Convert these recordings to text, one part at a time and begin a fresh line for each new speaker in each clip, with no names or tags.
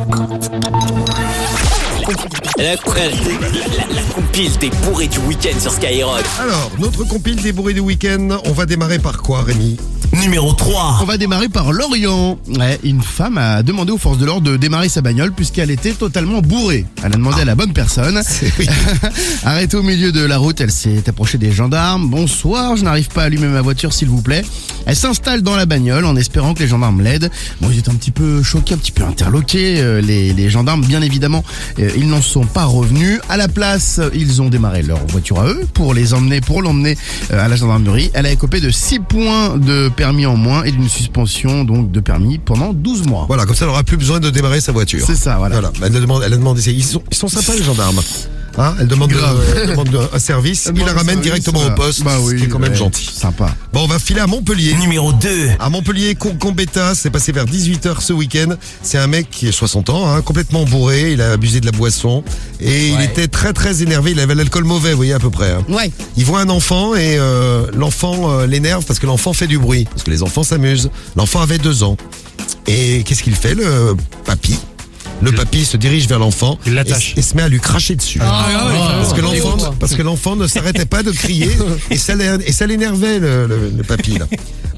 La compile des bourrés du week-end sur Skyrock.
Alors, notre compile des bourrés du week-end, on va démarrer par quoi, Rémi ?
Numéro 3.
On va démarrer par Lorient. Ouais, une femme a demandé aux forces de l'ordre de démarrer sa bagnole puisqu'elle était totalement bourrée. Elle a demandé à la bonne personne.
Oui.
Arrêtée au milieu de la route, elle s'est approchée des gendarmes. Bonsoir, je n'arrive pas à allumer ma voiture s'il vous plaît. Elle s'installe dans la bagnole en espérant que les gendarmes l'aident. Bon, ils étaient un petit peu choqués, un petit peu interloqués. Les gendarmes, bien évidemment, ils n'en sont pas revenus. À la place, ils ont démarré leur voiture à eux pour l'emmener à la gendarmerie. Elle a écopé de 6 points de permis en moins et d'une suspension donc de permis pendant 12 mois.
Voilà, comme ça, elle n'aura plus besoin de démarrer sa voiture.
C'est ça, voilà.
Elle a demandé, ils sont sympas les gendarmes. Hein, elle demande un service, il la ramène directement au poste,
bah oui,
ce qui est quand même gentil.
Sympa.
Bon, on va filer à Montpellier.
Numéro 2.
À Montpellier, Combetta, c'est passé vers 18h ce week-end. C'est un mec qui est 60 ans, hein, complètement bourré, il a abusé de la boisson et il était très très énervé, il avait l'alcool mauvais, vous voyez à peu près. Hein.
Ouais.
Il voit un enfant et l'enfant l'énerve parce que l'enfant fait du bruit, parce que les enfants s'amusent. L'enfant avait 2 ans. Et qu'est-ce qu'il fait, le papy ? Le papy se dirige vers l'enfant
Il l'attache.
et se met à lui cracher dessus. Parce que l'enfant ne s'arrêtait pas de crier et ça l'énervait le papy là.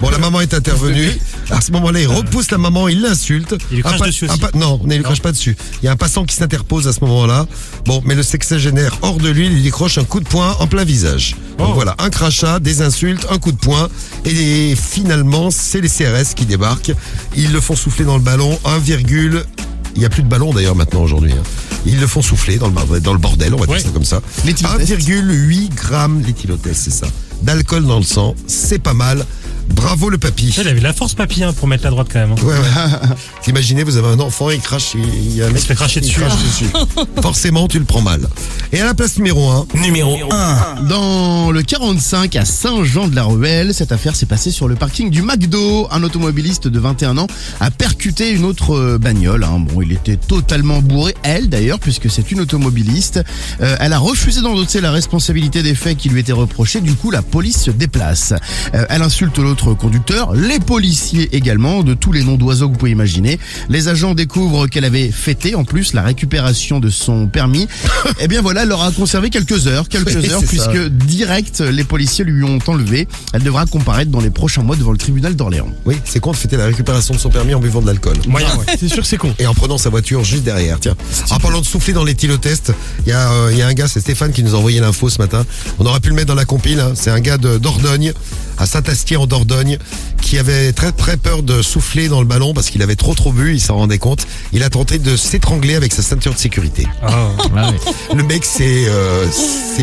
Bon, la maman est intervenue. À ce moment-là, il repousse la maman, il l'insulte.
Il lui crache dessus aussi.
Non, il lui crache pas dessus. Il y a un passant qui s'interpose à ce moment-là. Bon, mais le sexagénaire hors de lui lui décroche un coup de poing en plein visage. Donc voilà, un crachat, des insultes, un coup de poing. Et finalement, c'est les CRS qui débarquent. Ils le font souffler dans le ballon, il n'y a plus de ballon d'ailleurs maintenant aujourd'hui. Hein. Ils le font souffler dans le bordel, on va dire ça comme ça. 1,8 grammes l'éthylotest, c'est ça. D'alcool dans le sang, c'est pas mal. Bravo le papy.
Il avait la force papy pour mettre la droite quand même. Hein.
Ouais. Imaginez, vous avez un enfant, il crache, il y a un mec
se fait cracher dessus.
Forcément, tu le prends mal. Et à la place numéro 1.
Numéro 1.
Dans le 45 à Saint-Jean-de-la-Ruelle, cette affaire s'est passée sur le parking du McDo. Un automobiliste de 21 ans a percuté une autre bagnole. Hein. Bon, il était totalement bourré, elle d'ailleurs, puisque c'est une automobiliste. Elle a refusé d'endosser la responsabilité des faits qui lui étaient reprochés. Du coup, la police se déplace. Elle insulte l'autre conducteur, les policiers également, de tous les noms d'oiseaux que vous pouvez imaginer. Les agents découvrent qu'elle avait fêté en plus la récupération de son permis. Et bien voilà, elle leur a conservé quelques heures puisque direct les policiers lui ont enlevé. Elle devra comparaître dans les prochains mois devant le tribunal d'Orléans.
Oui, c'est con de fêter la récupération de son permis en buvant de l'alcool.
Moyen, ouais. C'est sûr que c'est con.
Et en prenant sa voiture juste derrière, tiens. En parlant de souffler dans l'éthylotest, il y a un gars, c'est Stéphane qui nous a envoyé l'info ce matin. On aurait pu le mettre dans la compile, hein. C'est un gars de Dordogne, à Saint-Astier en Dordogne, qui avait très très peur de souffler dans le ballon parce qu'il avait trop bu, il s'en rendait compte. Il a tenté de s'étrangler avec sa ceinture de sécurité. Le mec s'est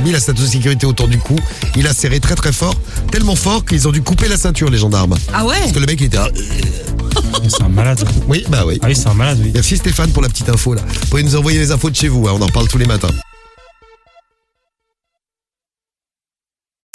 mis la ceinture de sécurité autour du cou, il a serré très très fort, tellement fort qu'ils ont dû couper la ceinture les gendarmes.
Ah ouais.
Parce que le mec il était
C'est un malade.
Oui, bah oui.
Ah oui, c'est un malade, oui.
Merci Stéphane pour la petite info là. Vous pouvez nous envoyer les infos de chez vous, hein, on en parle tous les matins.